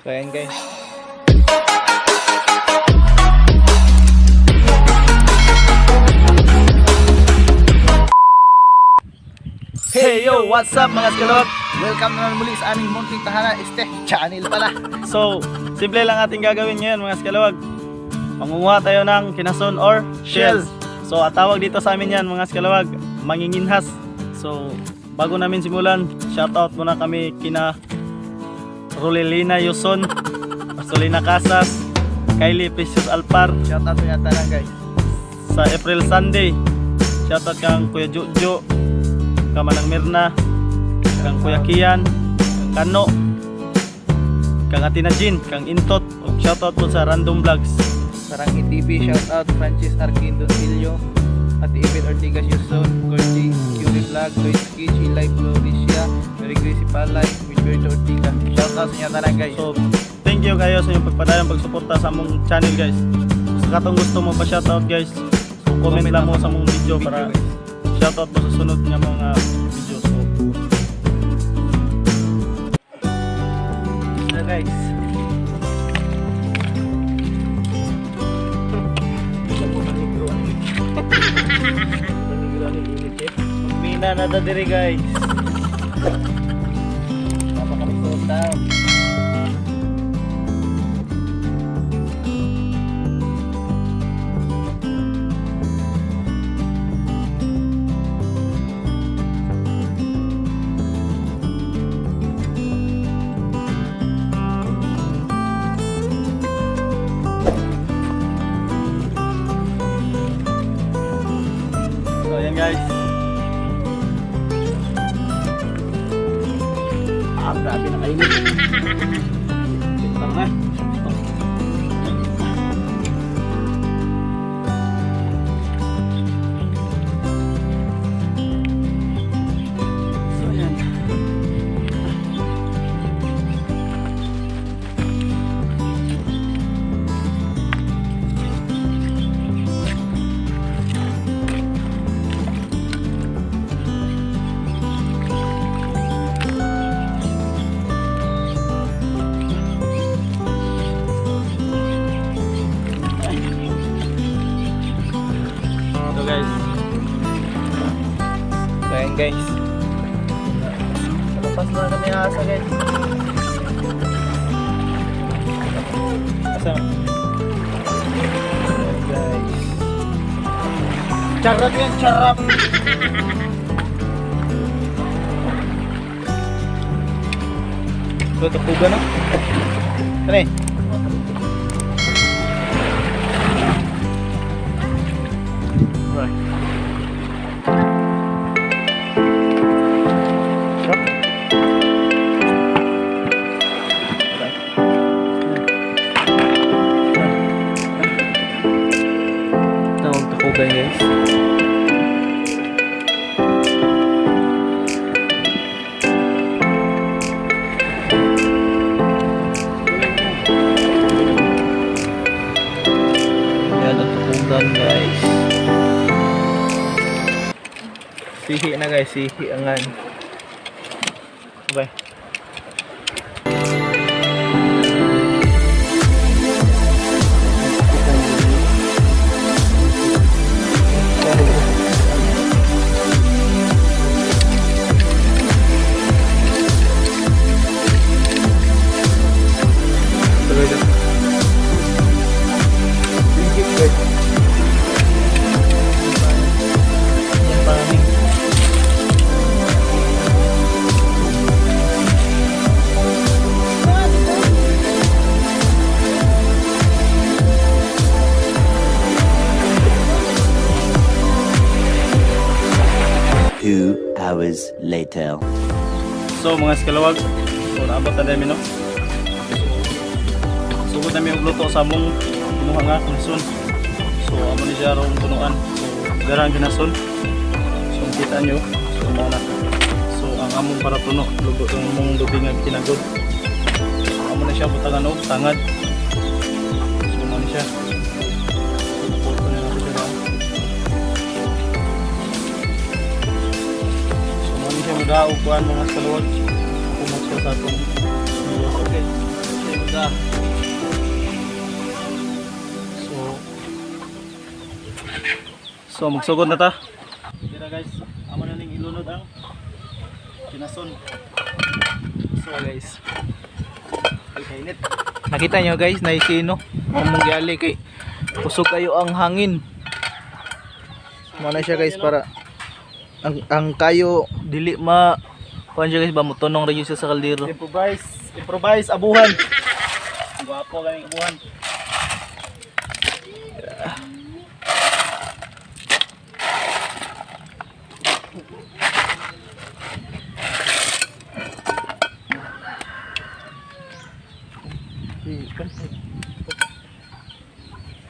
So ayan guys. Hey yo, what's up mga skalot? Welcome na naman muli sa aming munting tahanan channel pala. So, simple lang ating gagawin ngayon mga skalawag. Mangunguha tayo ng kinason or shells. So, at tawag dito sa amin yan mga skalawag, manginginhas. So, bago namin simulan, shoutout muna kami kina Rolelina Yuson, Marcelina Casas, Kylie Precious Alpar. Shoutout sa yata lang guys. Sa April Sunday, shoutout kang Kuya Jojo, kang Manang Mirna, kang Kuya Kian, kang Kano, kang Atina Jean, kang Intot. Shoutout po sa Random Vlogs. Sarang TV, shoutout Francis Arquindo Silio, Ate Ibel Ortigas Yuson, Cordy, Curie Vlog, Toyski, Chilay, Floricia, Mary Gracie Palay, Wilberto Ortiga. Shoutout sa inyo tanan guys. So, thank you kayo sa inyong pagpadayang pagsuporta sa among channel guys. Sa katong gusto mo pa shoutout guys, so comment lang mo sa among video para shoutout mo sa sunod nga mga video. So guys, Mina na ta diri guys. Napakamisot daw. So ayan guys. Grabe na kainit. Tara na. So yan. Guys, so ayan guys, nalapas na kami asa guys. Asa ayan guys, charap yan, charap. So tapugan na ano eh. Guys, yan ang tukugan guys. Sihi na guys, sihi angan. Bye. Hours later. So mga skalawag, so naabot na namin no. Sugod namin yung luto sa among kinuha nga kinason. So amo ni siya rong punuan. So garang kinason. So kita nyo, so muna. So ang among para puno, lugo ang among lubing nga kinagod. So amo na siya butangan og tangad. So amo ni siya. So photo na natin siya. Siya magaog kuan mga skalawag. Kumot siya sa atong video. Okay. talaga. So magsugod na ta. Kira guys, amo na ning ilunod ang kinason. So guys, kainit. Nakita nyo guys, naisino among giali kay kusog kayo ang hangin. Muna siya guys para ang kayo dili ma kuan siya guys ba mutunong ra siya sa kaldero. Improvise abuhan. Guwapo ganing abuhan.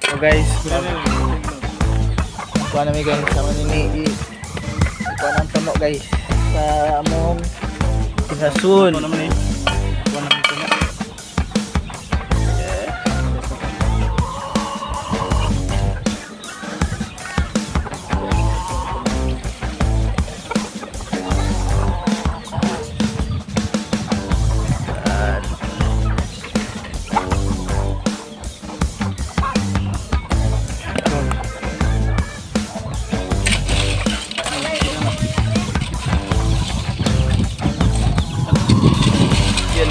So guys, kuha namin guys sama nini kuha ng tuno guys sa among kinasun. Kuha namin tuno.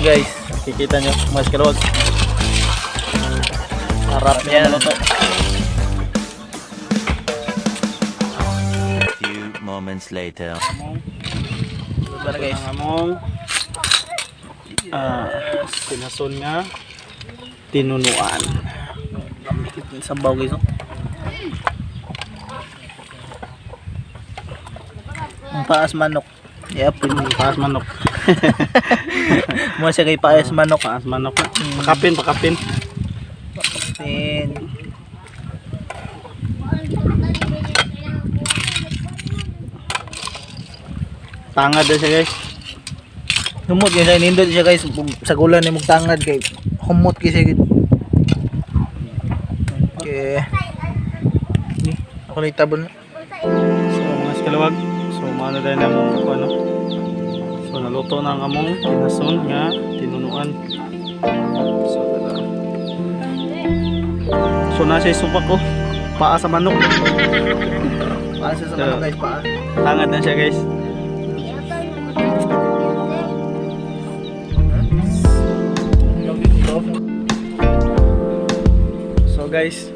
Guys, kikita nyo mas kalawag harap niya na to. A few moments later. Para guys among kinason nga tinunuan sabaw guys. Ang paas manok. Yep, paas manok. Mo siya kay paas manok. Paas manok. Pakapin. Tangad na siya guys. Humot yun siya, nindot siya guys. Sa gulan ni mong tangad kay humot kasi. Okay. Ako na itabon na. So mga skalawag. So maano tayo ng ano. So naluto na ang among kinason nga tinunuan. So tara. So nasa isupak ko. Paa sa manok. Paa siya sa manok guys, paa. Tangad na siya guys. So guys,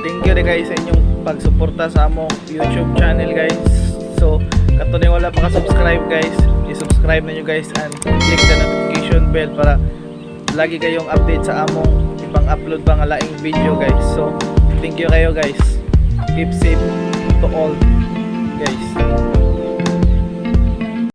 thank you guys sa inyong pagsuporta sa among YouTube channel guys. So kato na wala pa ka-subscribe guys, i-subscribe na nyo guys and click the notification bell para lagi kayong update sa among ipang-upload pang alaing video guys. So thank you kayo guys, keep safe to all.